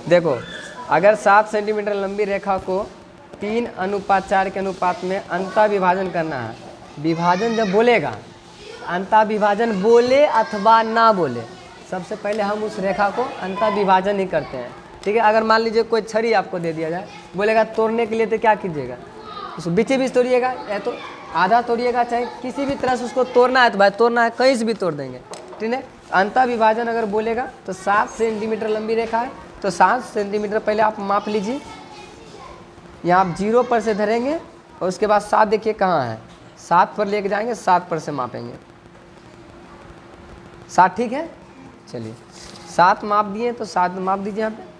देखो, अगर 7 सेंटीमीटर लंबी रेखा को 3:4 के अनुपात में अंतः विभाजन करना है, विभाजन जब बोलेगा, अंतः विभाजन बोले अथवा ना बोले, सबसे पहले हम उस रेखा को अंतः विभाजन ही करते हैं। ठीक है, अगर मान लीजिए कोई छड़ी आपको दे दिया जाए, बोलेगा तोड़ने के लिए, तो क्या कीजिएगा, उसको बीचे बीच तोड़िएगा, या तो आधा तोड़िएगा, चाहे किसी भी तरह से उसको तोड़ना है तो भाई तोड़ना है, कहीं से भी तोड़ देंगे। ठीक है, अंतः विभाजन अगर बोलेगा तो 7 सेंटीमीटर लंबी रेखा है, तो 7 सेंटीमीटर पहले आप माप लीजिए। यहाँ आप 0 पर से धरेंगे और उसके बाद 7 देखिए कहाँ है, 7 पर लेके जाएंगे, 7 पर से मापेंगे। 7 ठीक है, चलिए 7 माप दिए तो 7 माप दीजिए यहाँ पे।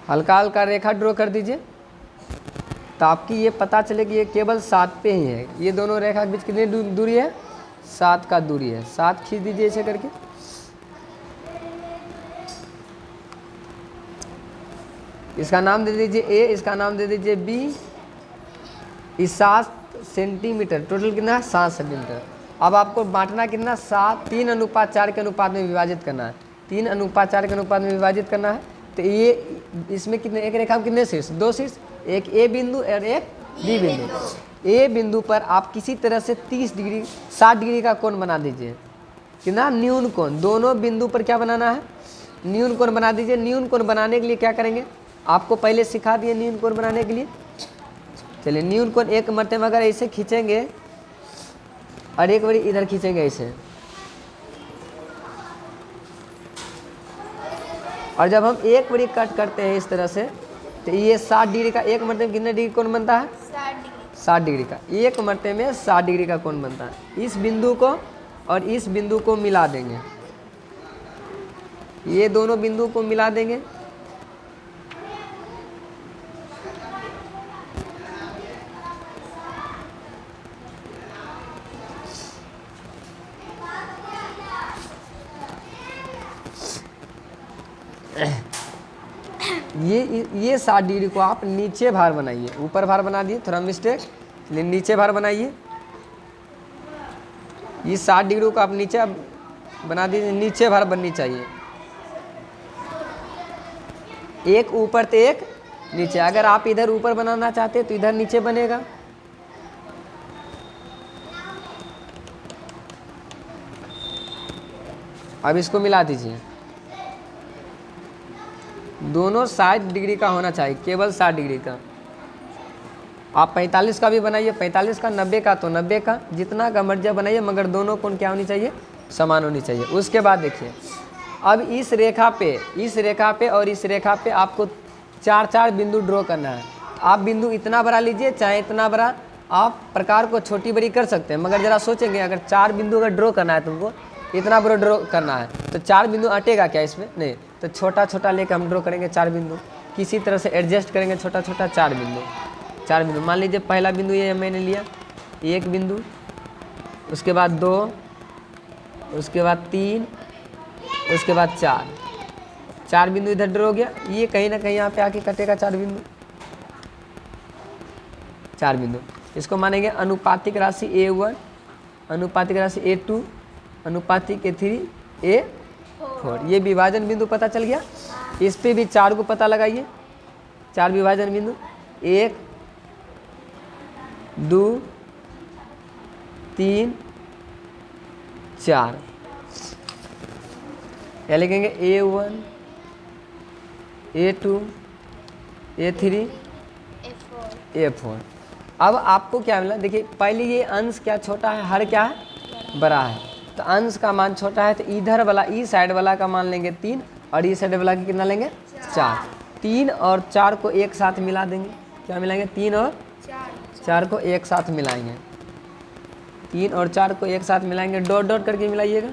हल्का हल्का रेखा ड्रॉ कर दीजिए, तो आपकी ये पता चले कि ये केवल 7 पे ही है। ये दोनों रेखा के बीच कितनी दूरी है, 7 का दूरी है। 7 खींच दीजिए ऐसे करके। इसका नाम दे दीजिए ए, इसका नाम दे दीजिए बी। इस 7 सेंटीमीटर टोटल कितना है, 7 सेंटीमीटर। अब आपको बांटना कितना, 3:4 के अनुपात में विभाजित करना है। 3:4 के अनुपात में विभाजित करना है, तो ये इसमें कितने, एक रेखा में कितने शीर्ष, 2 शीर्ष, एक ए बिंदु और एक बी बिंदु। ए बिंदु पर आप किसी तरह से 30 डिग्री 60 डिग्री का कोण बना दीजिए। कितना, न्यून कोण। दोनों बिंदु पर क्या बनाना है, न्यून कोण बना दीजिए। न्यून कोण बनाने के लिए क्या करेंगे, आपको पहले सिखा दिए न्यून कोण बनाने के लिए। चलिए, न्यून कोण एक मरते में अगर ऐसे खींचेंगे और एक बारी इधर खींचेंगे ऐसे, और जब हम एक बारी कट करते हैं इस तरह से, तो ये 60 डिग्री का, एक मरते में कितने डिग्री कोण बनता है, 60 डिग्री का। एक मरते में 60 डिग्री का कोण बनता है। इस बिंदु को और इस बिंदु को मिला देंगे, ये दोनों बिंदु को मिला देंगे। ये 60 डिग्री को आप नीचे भार बनाइए, ऊपर भार बना दिए, थोड़ा मिस्टेक, नीचे भार बनाइए। ये 60 डिग्री को आप नीचे बना दीजिए, नीचे भार बननी चाहिए, एक ऊपर तो एक नीचे। अगर आप इधर ऊपर बनाना चाहते हैं तो इधर नीचे बनेगा। अब इसको मिला दीजिए, दोनों 60 डिग्री का होना चाहिए, केवल 60 डिग्री का। आप 45 का भी बनाइए, 45 का, 90 का तो 90 का, जितना का मर्जी बनाइए, मगर दोनों कोण क्या होनी चाहिए, समान होनी चाहिए। उसके बाद देखिए, अब इस रेखा पे और इस रेखा पे आपको 4 बिंदु ड्रॉ करना है। आप बिंदु इतना बड़ा लीजिए, चाहे इतना बड़ा, आप प्रकार को छोटी बड़ी कर सकते हैं, मगर ज़रा सोचेंगे, अगर 4 बिंदु अगर ड्रॉ करना है तुमको, इतना बड़ा ड्रॉ करना है, तो 4 बिंदु अटेगा क्या इसमें, नहीं। तो छोटा छोटा लेकर हम ड्रॉ करेंगे 4 बिंदु, किसी तरह से एडजस्ट करेंगे, छोटा छोटा 4 बिंदु। मान लीजिए पहला बिंदु ये मैंने लिया, 1 बिंदु, उसके बाद 2, उसके बाद 3, उसके बाद 4 बिंदु इधर ड्रॉ हो गया। ये कहीं ना कहीं यहाँ पे आके कटेगा 4 बिंदु। इसको मानेंगे अनुपातिक राशि A1, अनुपातिक राशि A2, अनुपातिक A3, A4। ये विभाजन बिंदु पता चल गया। इस पे भी 4 को पता लगाइए, 4 विभाजन बिंदु, 1, 2, 3, 4। या लिखेंगे A1, A2, A3, A4। अब आपको क्या मिला, देखिए पहले ये अंश क्या छोटा है, हर क्या है, बड़ा है। तो अंश का मान छोटा है, तो इधर वाला, इस साइड वाला का मान लेंगे 3, और इस साइड वाला का कितना लेंगे, 4। 3 और 4 को एक साथ मिला देंगे। क्या मिलाएंगे, 3 और 4 को एक साथ मिलाएंगे। 3 और 4 को एक साथ मिलाएंगे, डॉट डॉट करके मिलाइएगा।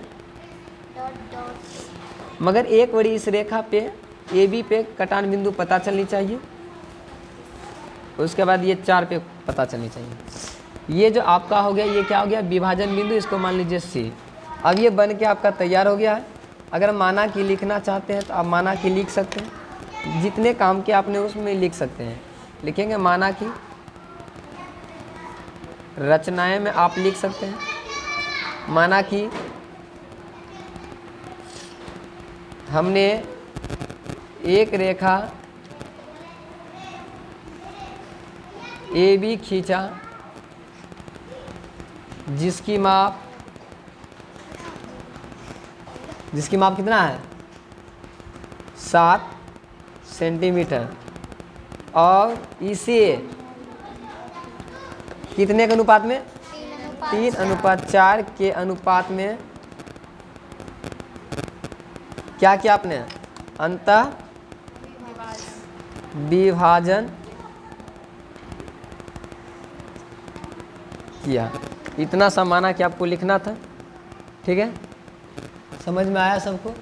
मगर एक बड़ी इस रेखा पे AB पे कटान बिंदु पता चलनी चाहिए, उसके बाद ये 4 पे पता चलनी चाहिए। ये जो आपका हो गया, ये क्या हो गया, विभाजन बिंदु, इसको मान लीजिए C। अब ये बन के आपका तैयार हो गया है। अगर माना कि लिखना चाहते हैं तो आप माना कि लिख सकते हैं, जितने काम के आपने उसमें लिख सकते हैं। लिखेंगे माना कि, रचनाएं में आप लिख सकते हैं, माना कि हमने एक रेखा AB खींचा जिसकी माप कितना है 7 सेंटीमीटर और इसे कितने के अनुपात में 3:4 के अनुपात में क्या किया आपने अंतः विभाजन किया। इतना सा माना कि आपको लिखना था। ठीक है, समझ में आया सबको?